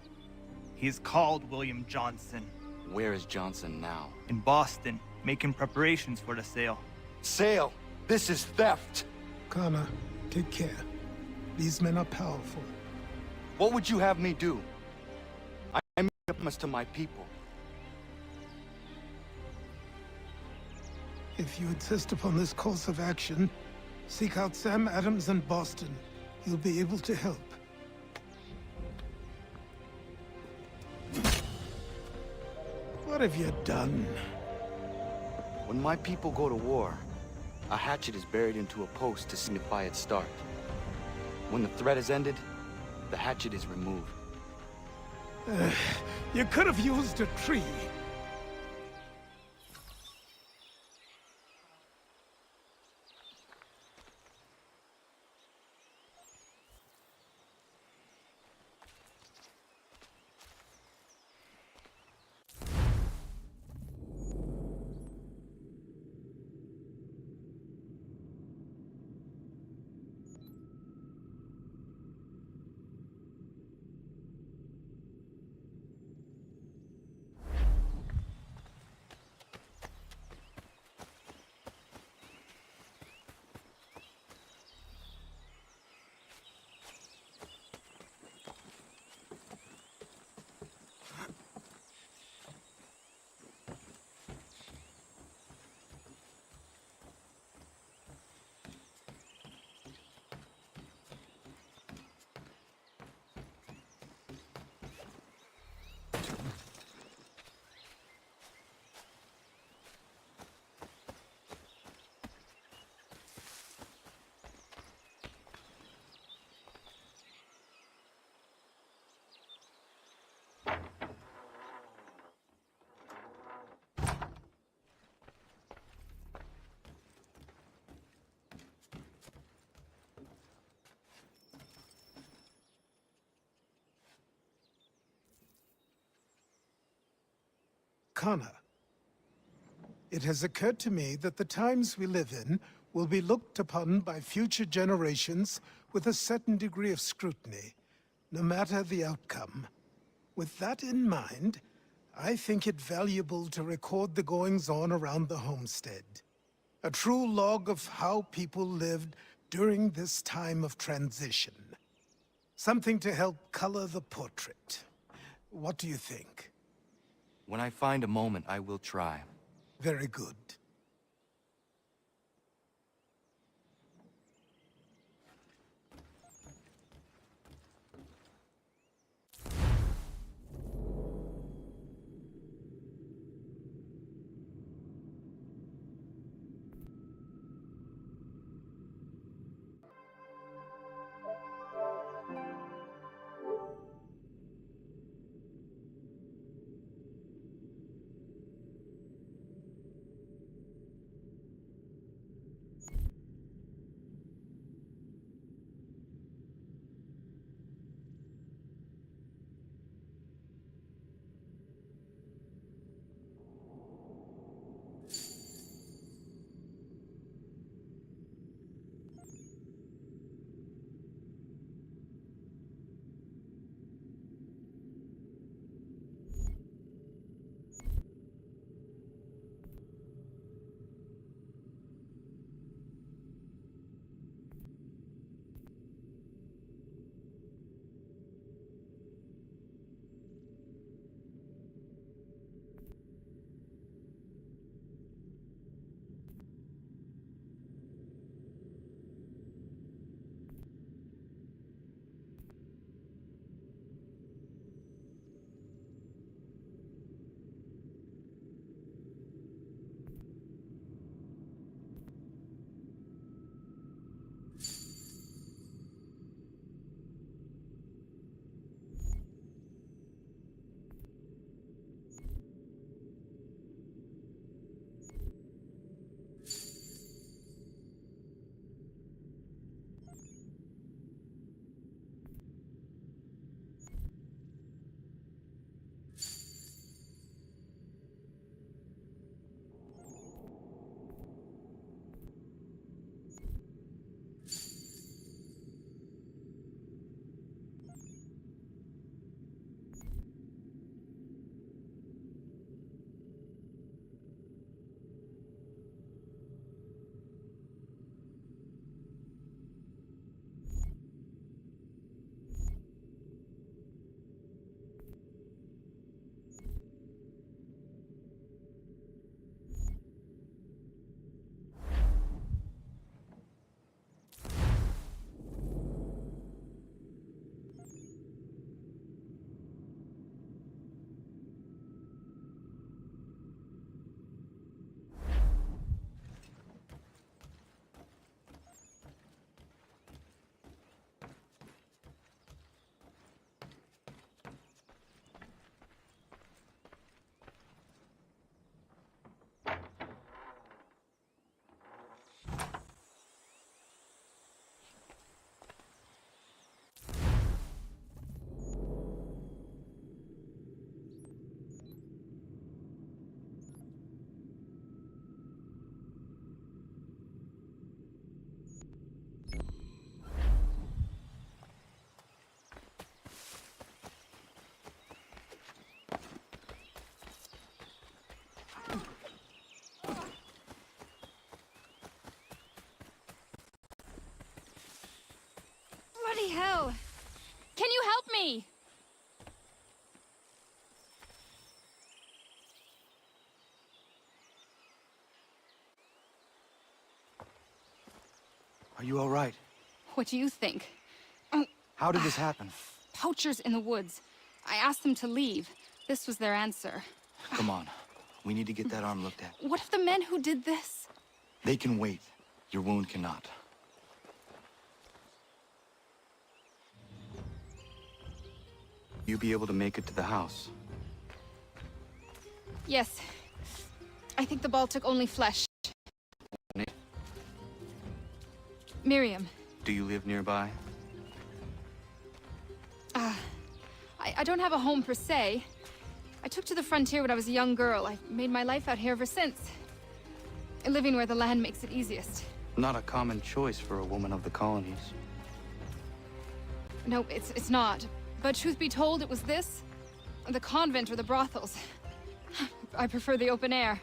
S: He's called William Johnson.
B: Where is Johnson now?
S: In Boston, making preparations for the sale.
B: Sale? This is theft!
A: Connor, take care. These men are powerful.
B: What would you have me do? I made a promise to my people.
A: If you insist upon this course of action, seek out Sam Adams in Boston. He'll be able to help. What have you done?
B: When my people go to war, a hatchet is buried into a post to signify its start. When the threat is ended, the hatchet is removed.
A: You could have used a tree. Connor, it has occurred to me that the times we live in will be looked upon by future generations with a certain degree of scrutiny, no matter the outcome. With that in mind, I think it valuable to record the goings-on around the homestead. A true log of how people lived during this time of transition. Something to help color the portrait. What do you think?
B: When I find a moment, I will try.
A: Very good.
I: bloody hell! Can you help me?
T: Are you all right?
I: What do you think?
T: How did this happen?
I: Poachers in the woods. I asked them to leave. This was their answer.
T: Come on. We need to get that arm looked at.
I: What if the men who did this?
T: They can wait. Your wound cannot.
B: You be able to make it to the house?
I: Yes. I think the ball took only flesh. Miriam.
B: Do you live nearby?
I: I don't have a home per se. I took to the frontier when I was a young girl. I've made my life out here ever since. Living where the land makes it easiest.
B: Not a common choice for a woman of the colonies.
I: No, it's not. But truth be told, it was this, the convent or the brothels. I prefer the open air.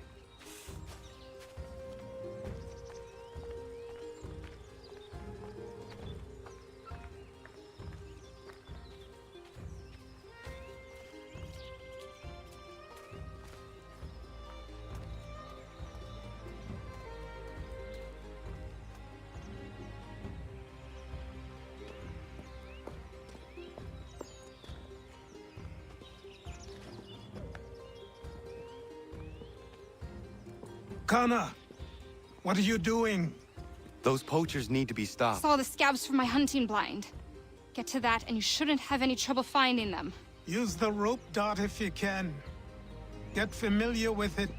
A: Kana, what are you doing?
B: Those poachers need to be stopped.
I: Saw the scabs from my hunting blind. Get to that, and you shouldn't have any trouble finding them.
A: Use the rope dart if you can. Get familiar with it.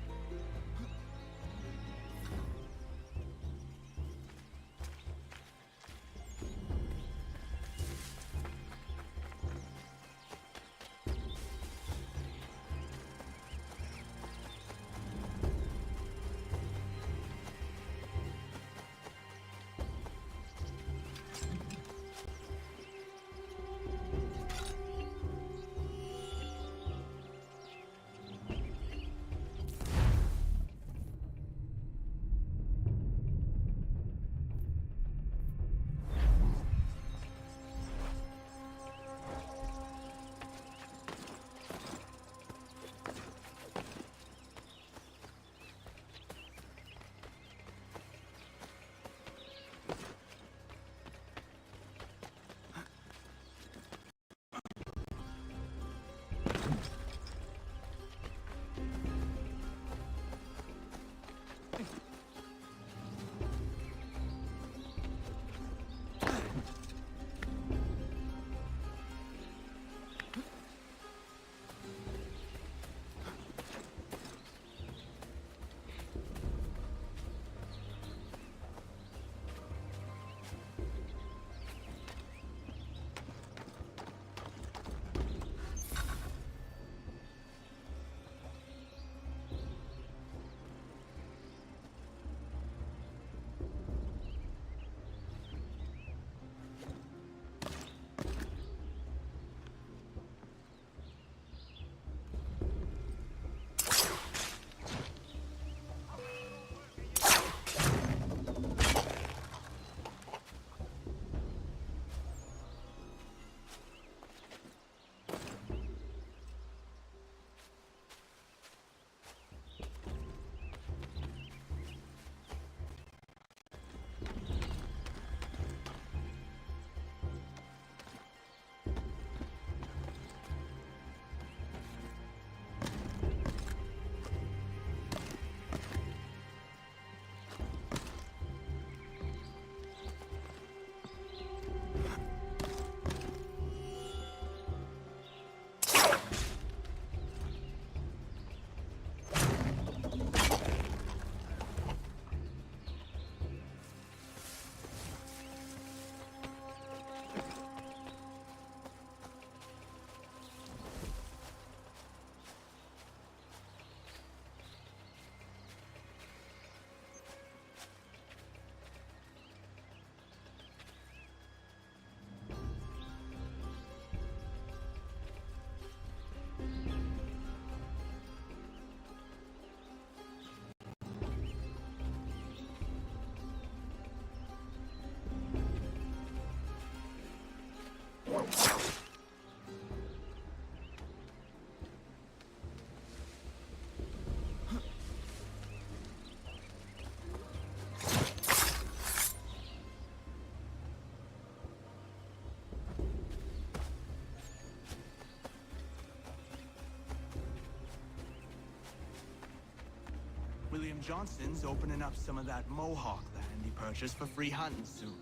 M: Jim Johnson's opening up some of that Mohawk land he purchased for free hunting soon.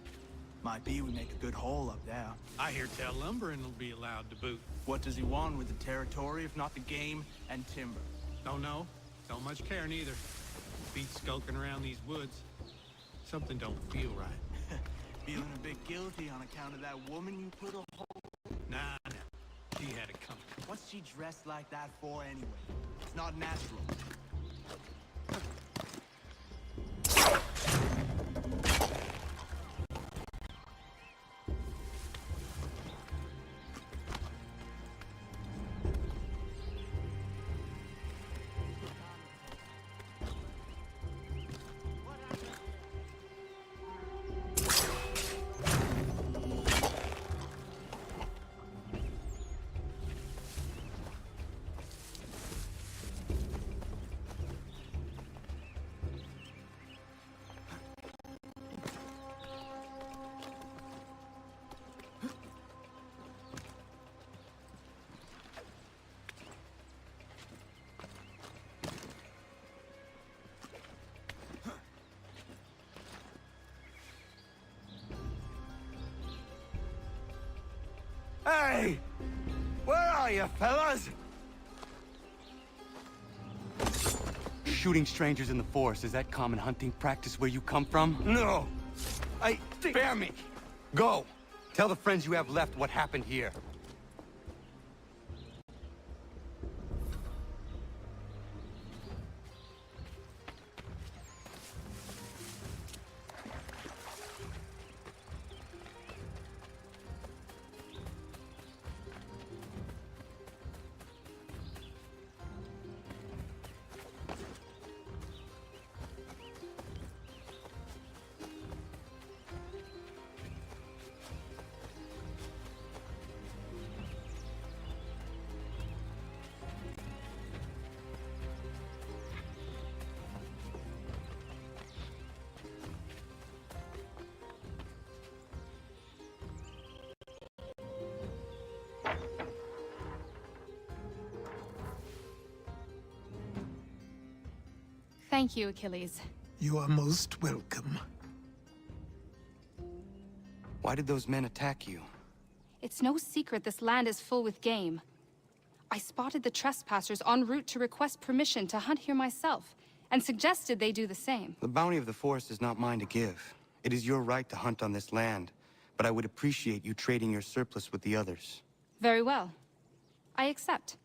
M: Might be we make a good haul up there.
U: I hear tell lumbering will be allowed to boot.
M: What does he want with the territory if not the game and timber?
U: Don't know. Don't much care neither. Feet skulking around these woods. Something don't feel right.
M: Feeling a bit guilty on account of that woman you put a hole?
U: Nah. She had it coming.
M: What's she dressed like that for anyway? It's not natural.
R: Hey! Where are you, fellas?
B: Shooting strangers in the forest, is that common hunting practice where you come from?
R: No! Spare me!
B: Go! Tell the friends you have left what happened here.
I: Thank you, Achilles.
A: You are most welcome.
B: Why did those men attack you?
I: It's no secret this land is full with game. I spotted the trespassers en route to request permission to hunt here myself, and suggested they do the same.
B: The bounty of the forest is not mine to give. It is your right to hunt on this land, but I would appreciate you trading your surplus with the others.
I: Very well. I accept.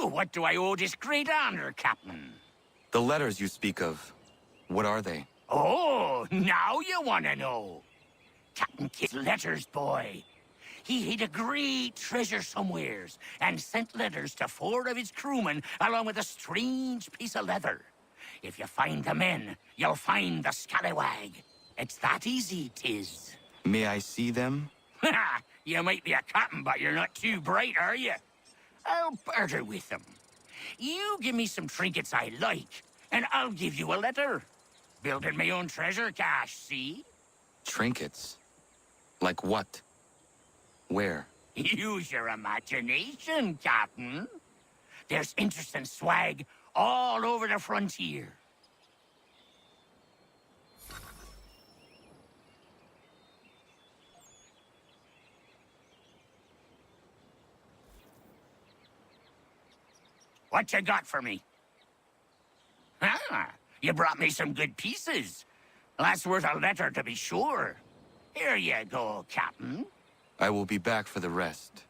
E: What do I owe this great honor, Captain?
B: The letters you speak of, what are they?
E: Oh, now you want to know. Captain Kidd's letters, boy. He hid a great treasure somewheres and sent letters to 4 of his crewmen along with a strange piece of leather. If you find the men, you'll find the scallywag. It's that easy, 'tis.
B: May I see them?
E: Ha! You might be a captain, but you're not too bright, are you? I'll barter with them. You give me some trinkets I like, and I'll give you a letter. Building my own treasure cache, see?
B: Trinkets? Like what? Where?
E: Use your imagination, Captain. There's interesting swag all over the frontier. What you got for me? Ah, you brought me some good pieces. That's worth a letter to be sure. Here you go, Captain.
B: I will be back for the rest.